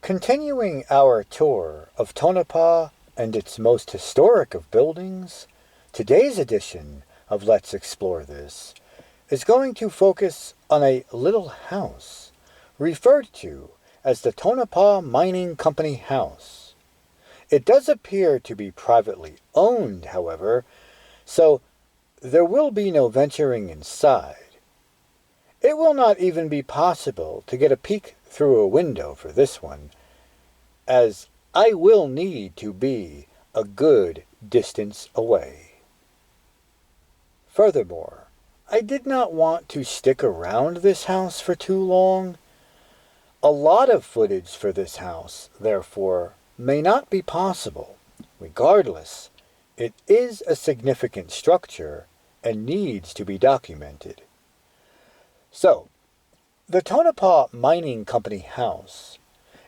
Continuing our tour of Tonopah and its most historic of buildings, today's edition of Let's Explore This is going to focus on a little house referred to as the Tonopah Mining Company House. It does appear to be privately owned, however, so there will be no venturing inside. It will not even be possible to get a peek through a window for this one, as I will need to be a good distance away. Furthermore, I did not want to stick around this house for too long. A lot of footage for this house, therefore, may not be possible. Regardless, it is a significant structure and needs to be documented. So, the Tonopah Mining Company House.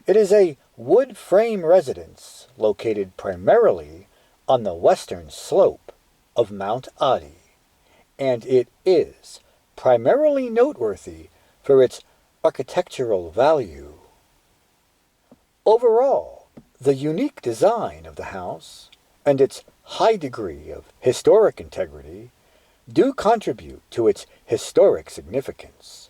It is a wood frame residence located primarily on the western slope of Mount Adi, and it is primarily noteworthy for its architectural value. Overall, the unique design of the house and its high degree of historic integrity do contribute to its historic significance.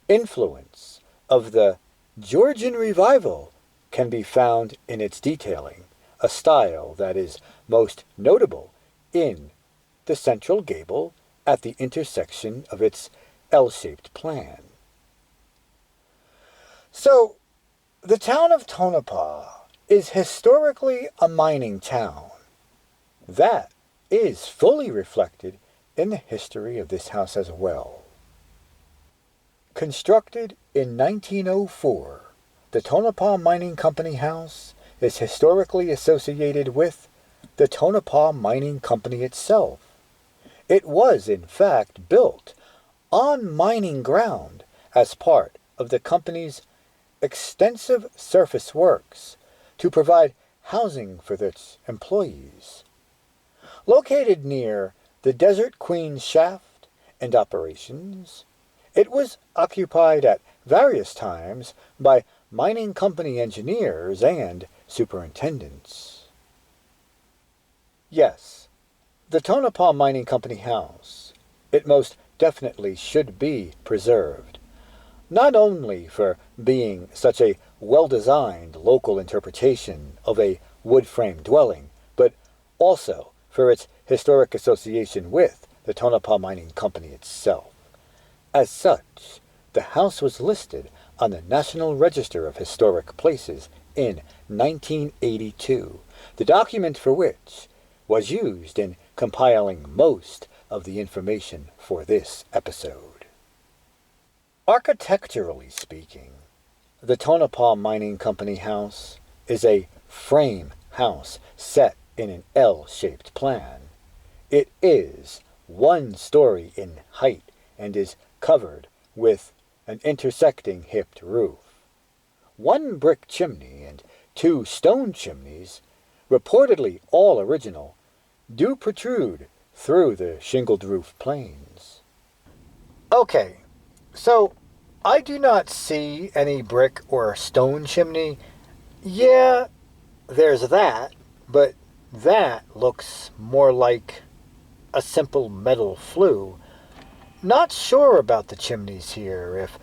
Influence of the Georgian Revival can be found in its detailing, a style that is most notable in the central gable at the intersection of its L-shaped plan. So, the town of Tonopah is historically a mining town. That is fully reflected in the history of this house as well. Constructed in 1904, the Tonopah Mining Company House is historically associated with the Tonopah Mining Company itself. It was, in fact, built on mining ground as part of the company's extensive surface works to provide housing for its employees. Located near the Desert Queen shaft and operations, it was occupied at various times by mining company engineers and superintendents. Yes, the Tonopah Mining Company House, it most definitely should be preserved, not only for being such a well-designed local interpretation of a wood-frame dwelling, but also for its historic association with the Tonopah Mining Company itself. As such, the house was listed on the National Register of Historic Places in 1982, the document for which was used in compiling most of the information for this episode. Architecturally speaking, the Tonopah Mining Company House is a frame house set in an L-shaped plan. It is 1 story in height and is covered with an intersecting hipped roof. 1 brick chimney and 2 stone chimneys, reportedly all original, do protrude through the shingled roof planes. Okay, so I do not see any brick or stone chimney. Yeah, there's that, but that looks more like a simple metal flue. Not sure about the chimneys here, if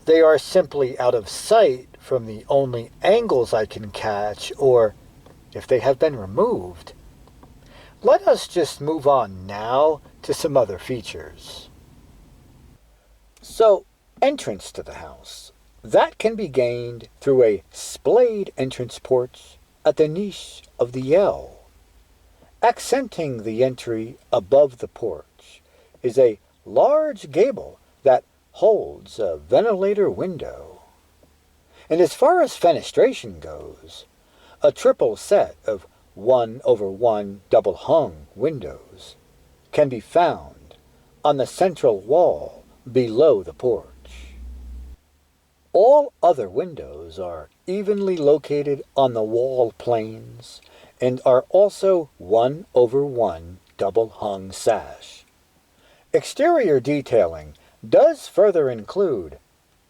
they are simply out of sight from the only angles I can catch, or if they have been removed. Let us just move on now to some other features. So, entrance to the house. That can be gained through a splayed entrance porch at the niche of the L. Accenting the entry above the porch is a large gable that holds a ventilator window. And as far as fenestration goes, a triple set of 1/1 double-hung windows can be found on the central wall below the porch. All other windows are evenly located on the wall planes and are also 1/1 double-hung sash. Exterior detailing does further include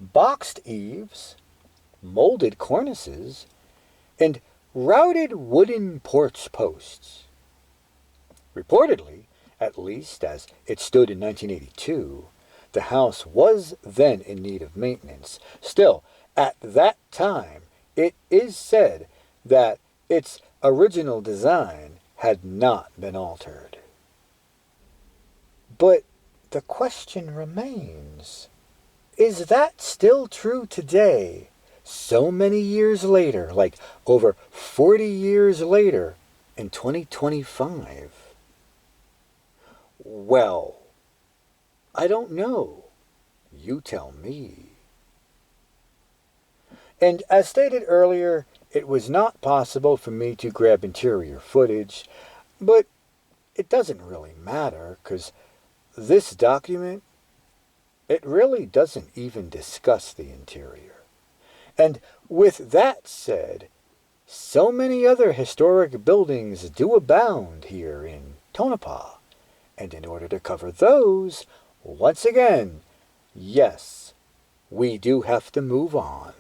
boxed eaves, molded cornices, and routed wooden porch posts. Reportedly, at least as it stood in 1982, the house was then in need of maintenance. Still, at that time, it is said that its original design had not been altered. But the question remains, is that still true today, so many years later, like over 40 years later, in 2025? Well, I don't know. You tell me. And as stated earlier, it was not possible for me to grab interior footage, but it doesn't really matter, because this document, it really doesn't even discuss the interior. And with that said, so many other historic buildings do abound here in Tonopah, and in order to cover those, once again, yes, we do have to move on.